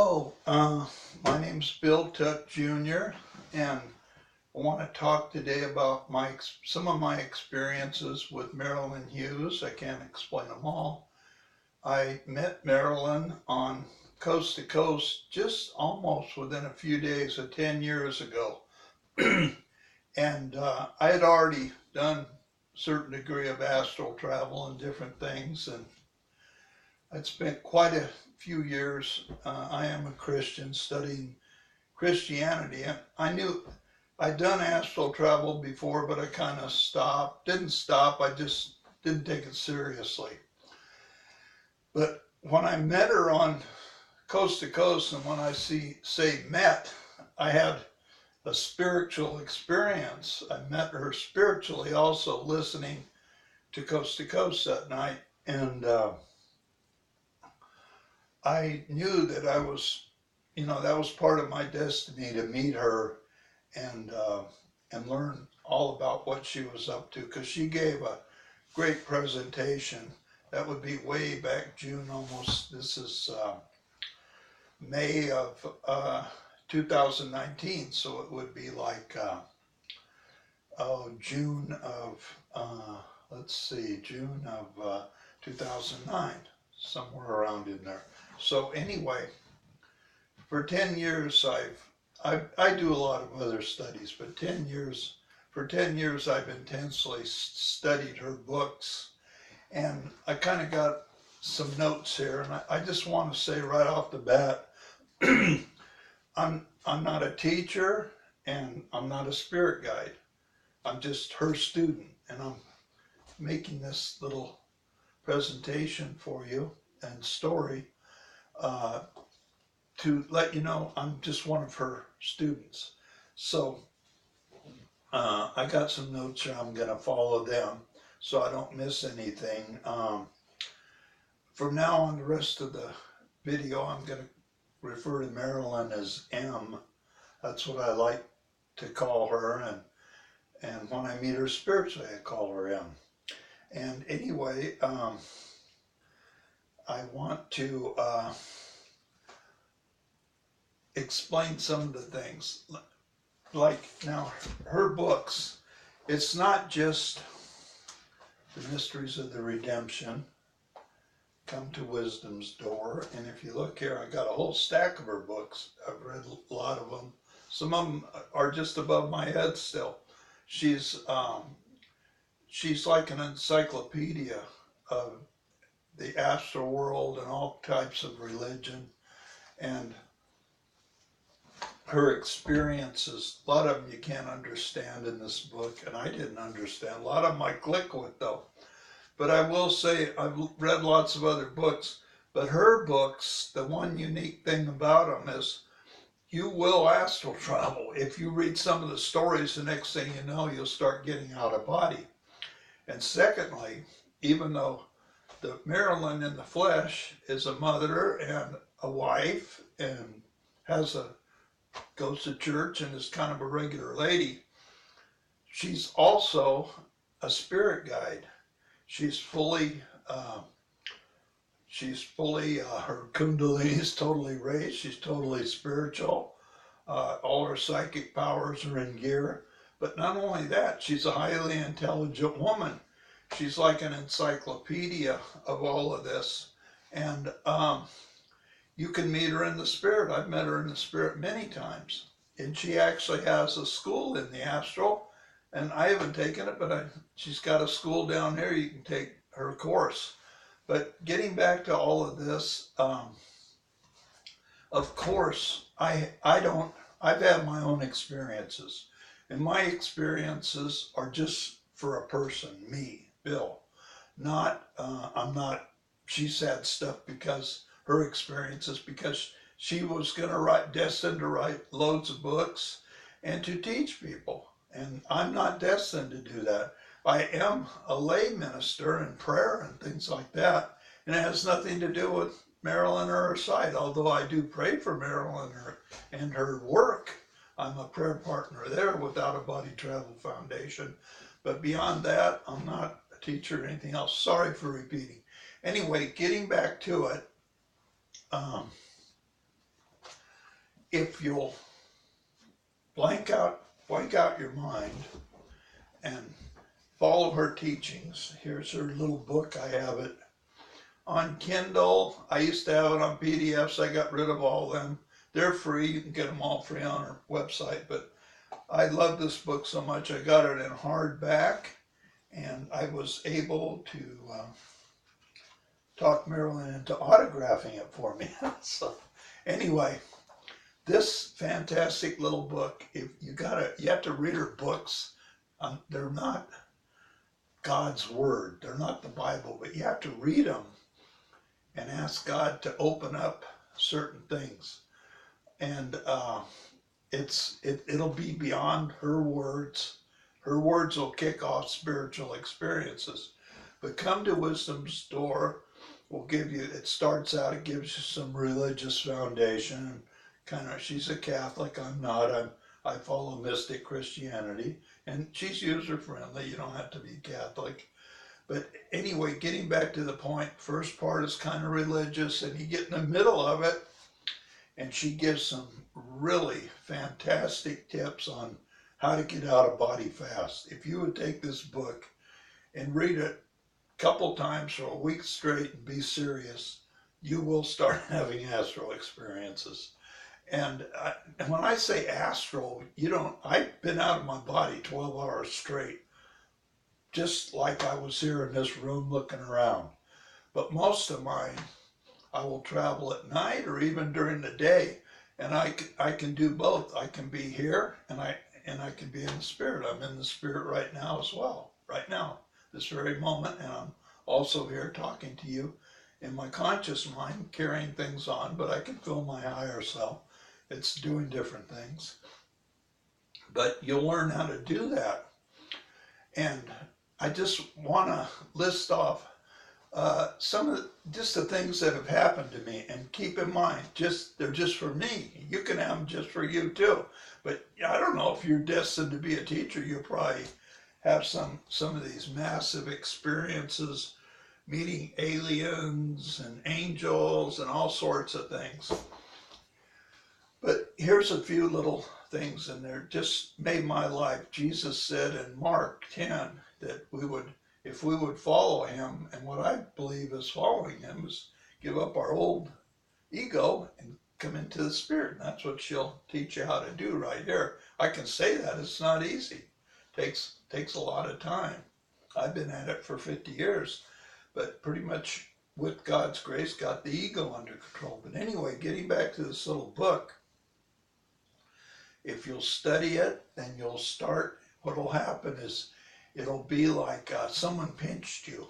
Hello, my name's Bill Tuck Jr. and I want to talk today about some of my experiences with Marilynn Hughes. I can't explain them all. I met Marilynn on Coast to Coast just almost within a few days of 10 years ago. And I had already done a certain degree of astral travel and different things, and I'd spent quite a few years. I am a Christian studying Christianity, and I knew I'd done astral travel before, but I kind of didn't stop, I just didn't take it seriously. But when I met her on Coast to Coast, and when I say met, I had a spiritual experience. I met her spiritually also listening to Coast that night, and I knew that that was part of my destiny to meet her and learn all about what she was up to, because she gave a great presentation. That would be way back June almost. This is May of 2019, so it would be like June of June of 2009, somewhere around in there. So anyway, for 10 years I do a lot of other studies, but for 10 years I've intensely studied her books, and I kind of got some notes here, and I just want to say right off the bat, I'm not a teacher and I'm not a spirit guide. I'm just her student, and I'm making this little presentation for you and story to let you know I'm just one of her students. So I got some notes here. I'm going to follow them so I don't miss anything. From now on, the rest of the video, I'm going to refer to Marilynn as M. That's what I like to call her, and when I meet her spiritually, I call her M. And anyway, I want to explain some of the things. Like now, her books, it's not just The Mysteries of the Redemption, Come to Wisdom's Door, and if you look here, I got a whole stack of her books. I've read a lot of them. Some of them are just above my head still. She's like an encyclopedia of the astral world and all types of religion, and her experiences. A lot of them you can't understand in this book, and I didn't understand. A lot of them I click with though. But I will say I've read lots of other books, but her books, the one unique thing about them is you will astral travel. If you read some of the stories, the next thing you know, you'll start getting out of body. And secondly, even though the Marilynn in the flesh is a mother and a wife and goes to church and is kind of a regular lady, she's also a spirit guide. She's fully, her kundalini is totally raised. She's totally spiritual. All her psychic powers are in gear. But not only that, she's a highly intelligent woman. She's like an encyclopedia of all of this. And you can meet her in the spirit. I've met her in the spirit many times. And she actually has a school in the astral. And I haven't taken it, but she's got a school down there. You can take her course. But getting back to all of this, of course, I've had my own experiences. And my experiences are just for a person, me, Bill. She's had stuff because her experiences, because she was destined to write loads of books and to teach people. And I'm not destined to do that. I am a lay minister in prayer and things like that. And it has nothing to do with Marilynn or her site, although I do pray for Marilynn and her work. I'm a prayer partner there with Out of Body Travel Foundation. But beyond that, I'm not a teacher or anything else. Sorry for repeating. Anyway, getting back to it, if you'll blank out your mind and follow her teachings. Here's her little book. I have it on Kindle. I used to have it on PDFs. I got rid of all of them. They're free. You can get them all free on her website. But I love this book so much. I got it in hardback, and I was able to talk Marilynn into autographing it for me. So anyway, this fantastic little book, if you have to read her books. They're not God's word. They're not the Bible, but you have to read them and ask God to open up certain things. And it'll be beyond her words. Her words will kick off spiritual experiences. But Come to Wisdom's Door will give you, it starts out, it gives you some religious foundation. Kind of, she's a Catholic, I'm not. I follow mystic Christianity, and she's user-friendly. You don't have to be Catholic. But anyway, getting back to the point, first part is kind of religious, and you get in the middle of it, and she gives some really fantastic tips on how to get out of body fast. If you would take this book and read it a couple times for a week straight and be serious, you will start having astral experiences. And when I say astral, I've been out of my body 12 hours straight, just like I was here in this room looking around. But most of mine, I will travel at night or even during the day, and I can do both. I can be here, and I can be in the spirit. I'm in the spirit right now as well, right now, this very moment, and I'm also here talking to you in my conscious mind, carrying things on, but I can feel my higher self. It's doing different things. But you'll learn how to do that. And I just want to list off some of the things that have happened to me. And keep in mind, they're just for me. You can have them just for you too. But I don't know, if you're destined to be a teacher, you'll probably have some of these massive experiences, meeting aliens and angels and all sorts of things. But here's a few little things in there, just made my life. Jesus said in Mark 10 that if we would follow him, and what I believe is following him is give up our old ego and come into the spirit. And that's what she'll teach you how to do right here. I can say that, it's not easy. Takes a lot of time. I've been at it for 50 years, but pretty much with God's grace got the ego under control. But anyway, getting back to this little book, if you'll study it, then you'll start, what'll happen is it'll be like someone pinched you.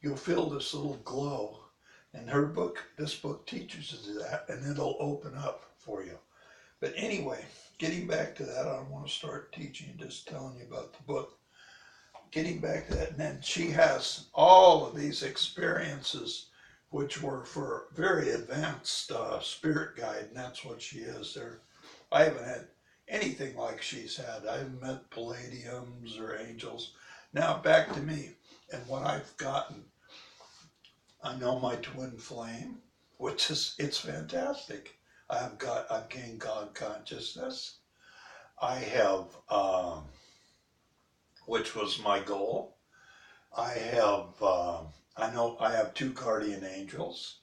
You'll feel this little glow. And this book teaches you that, and it'll open up for you. But anyway, getting back to that, I don't want to start teaching, just telling you about the book. Getting back to that, and then she has all of these experiences which were for very advanced spirit guide, and that's what she is. I haven't had anything like she's had. I haven't met palladiums or angels. Now back to me and what I've gotten. I know my twin flame, which it's fantastic. I've gained God consciousness. I have, which was my goal. I know I have 2 guardian angels.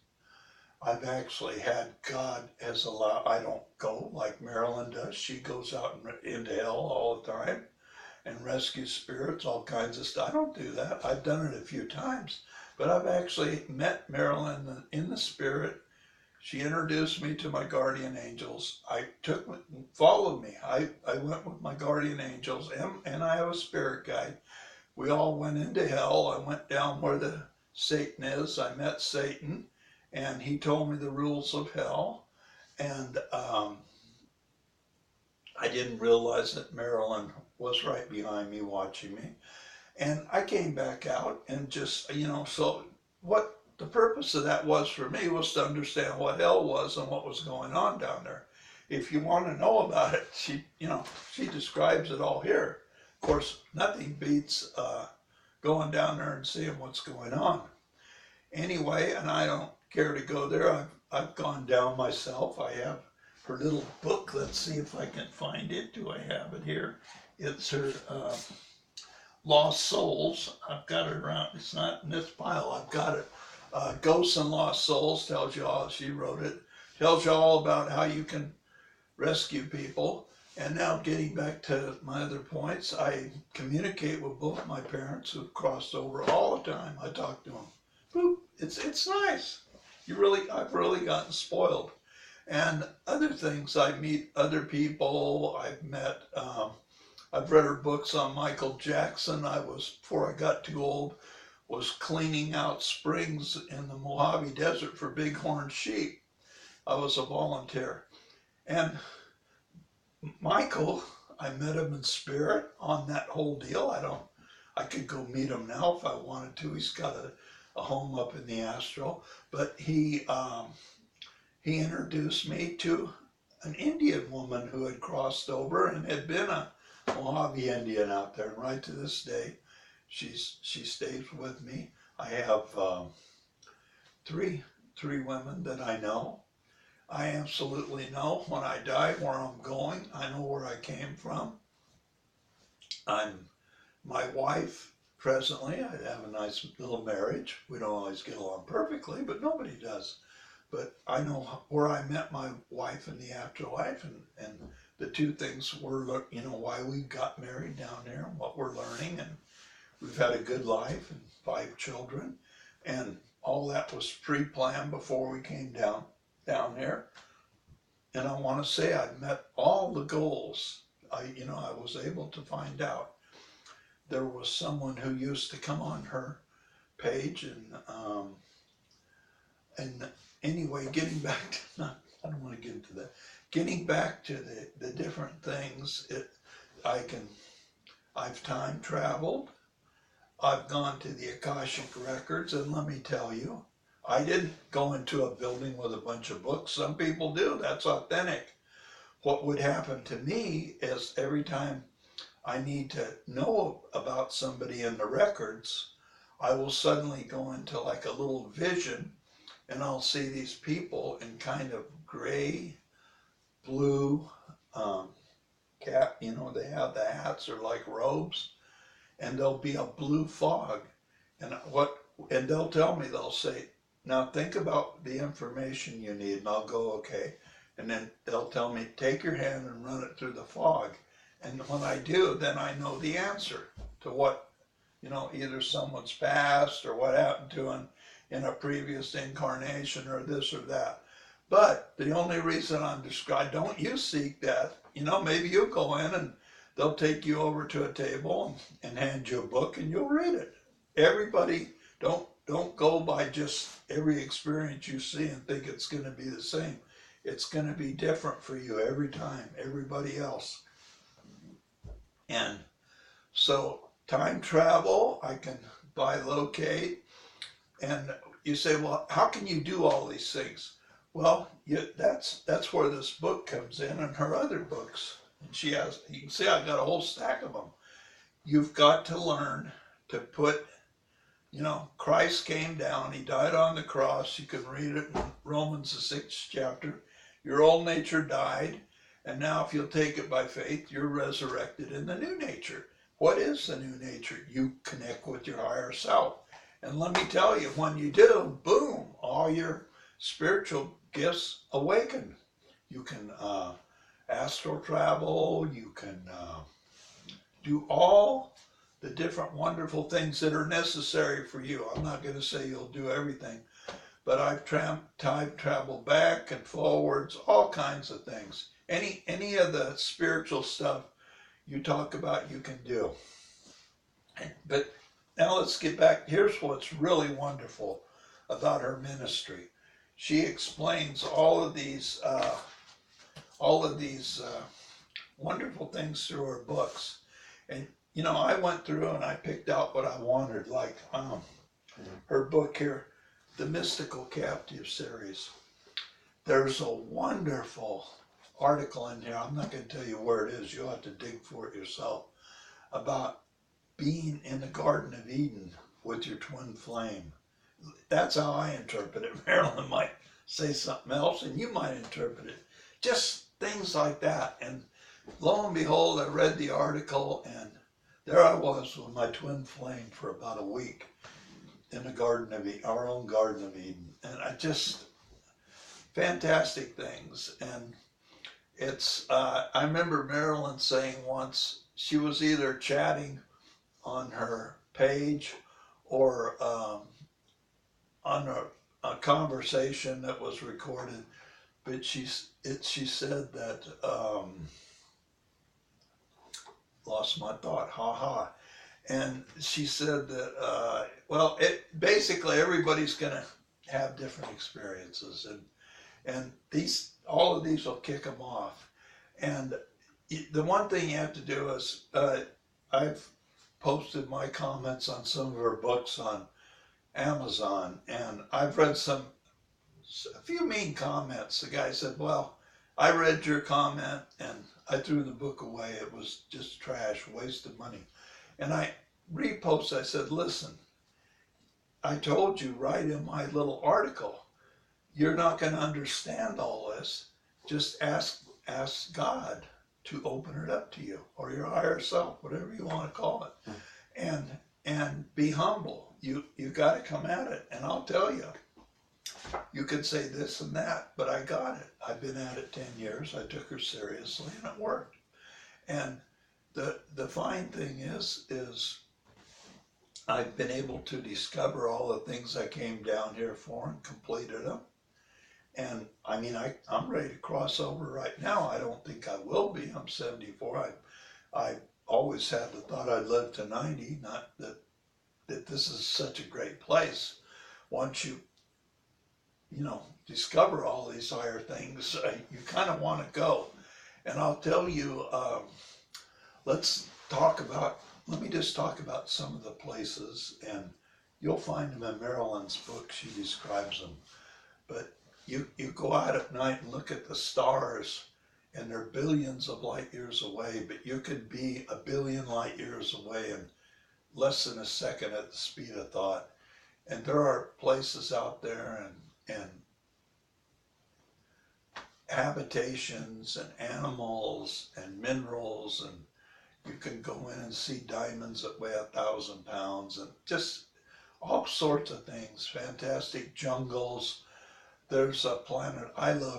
I've actually had God as allowed. I don't go like Marilynn does. She goes out into hell all the time and rescues spirits, all kinds of stuff. I don't do that. I've done it a few times, but I've actually met Marilynn in the spirit. She introduced me to my guardian angels. Followed me. I went with my guardian angels, and I have a spirit guide. We all went into hell. I went down where the Satan is. I met Satan, and he told me the rules of hell. And I didn't realize that Marilynn was right behind me watching me. And I came back out and just, so what the purpose of that was for me was to understand what hell was and what was going on down there. If you want to know about it, she describes it all here. Of course, nothing beats going down there and seeing what's going on. Anyway, and I don't care to go there. I've gone down myself. I have her little book. Let's see if I can find it. Do I have it here? It's her Lost Souls. I've got it around. It's not in this pile. I've got it. Ghosts and Lost Souls tells you all. She wrote it. Tells you all about how you can rescue people. And now getting back to my other points, I communicate with both my parents who've crossed over all the time. I talk to them. Boop. It's nice. I've really gotten spoiled. And other things, I meet other people. I've read her books on Michael Jackson. Before I got too old, was cleaning out springs in the Mojave Desert for bighorn sheep. I was a volunteer. And Michael, I met him in spirit on that whole deal. I could go meet him now if I wanted to. He's got a home up in the Astral. But he introduced me to an Indian woman who had crossed over and had been a Mojave Indian out there. And right to this day, she stays with me. I have three women that I know. I absolutely know when I die where I'm going. I know where I came from. I'm my wife presently. I have a nice little marriage. We don't always get along perfectly, but nobody does. But I know where I met my wife in the afterlife, and the two things were, why we got married down there and what we're learning. And we've had a good life and 5 children. And all that was pre-planned before we came down there. And I want to say I've met all the goals. I was able to find out. There was someone who used to come on her page, and anyway, getting back to, I don't want to get into that. Getting back to the different things, I've time traveled. I've gone to the Akashic Records, and let me tell you, I didn't go into a building with a bunch of books. Some people do. That's authentic. What would happen to me is every time I need to know about somebody in the records, I will suddenly go into like a little vision, and I'll see these people in kind of gray, blue cap. They have the hats are like robes, and there'll be a blue fog, and they'll tell me, they'll say, now think about the information you need, and I'll go, okay. And then they'll tell me, take your hand and run it through the fog. And when I do, then I know the answer to what, either someone's passed or what happened to them in a previous incarnation or this or that. But the only reason don't you seek that. Maybe you'll go in and they'll take you over to a table and hand you a book and you'll read it. Everybody, don't go by just every experience you see and think it's going to be the same. It's going to be different for you every time, everybody else. And so time travel, I can bilocate. And you say, well, how can you do all these things? Well, that's where this book comes in, and her other books. And you can see I've got a whole stack of them. You've got to learn to put, Christ came down, he died on the cross. You can read it in Romans, the 6th chapter. Your old nature died, and now if you'll take it by faith, you're resurrected in the new nature. What is the new nature? You connect with your higher self. And let me tell you, when you do, boom, all your spiritual gifts awaken. You can astral travel, you can do all the different wonderful things that are necessary for you. I'm not going to say you'll do everything, but I've time traveled back and forwards, all kinds of things. Any of the spiritual stuff you talk about, you can do. But now let's get back. Here's what's really wonderful about her ministry. She explains all of these wonderful things through her books. And I went through and I picked out what I wanted, like her book here, The Mystical Captive Series. There's a wonderful article in here. I'm not going to tell you where it is. You'll have to dig for it yourself, about being in the Garden of Eden with your twin flame. That's how I interpret it. Marilynn might say something else, and you might interpret it just things like that. And lo and behold, I read the article, and there I was with my twin flame for about a week in the Garden of Eden, our own Garden of Eden. And I just, fantastic things. And I remember Marilyn saying once, she was either chatting on her page or on a conversation that was recorded, but she said that, lost my thought, and she said that, well, basically everybody's gonna have different experiences, and all of these will kick them off. And the one thing you have to do is, I've posted my comments on some of her books on Amazon, and I've read a few mean comments. The guy said, well, I read your comment and I threw the book away. It was just trash, waste of money. And I reposted, I said, listen, I told you right in my little article, you're not going to understand all this. Just ask God to open it up to you, or your higher self, whatever you want to call it. And be humble. You got to come at it. And I'll tell you, you could say this and that, but I got it. I've been at it 10 years. I took her seriously, and it worked. And the fine thing is I've been able to discover all the things I came down here for and completed them. And I mean, I'm ready to cross over right now. I don't think I will be. I'm 74. I always had the thought I'd live to 90, not that this is such a great place. Once you discover all these higher things, you kind of want to go. And I'll tell you, let me just talk about some of the places, and you'll find them in Marilyn's book. She describes them. But you go out at night and look at the stars, and they're billions of light years away, but you could be a billion light years away in less than a second at the speed of thought. And there are places out there and habitations and animals and minerals, and you can go in and see diamonds that weigh 1,000 pounds and just all sorts of things, fantastic jungles. There's a planet I love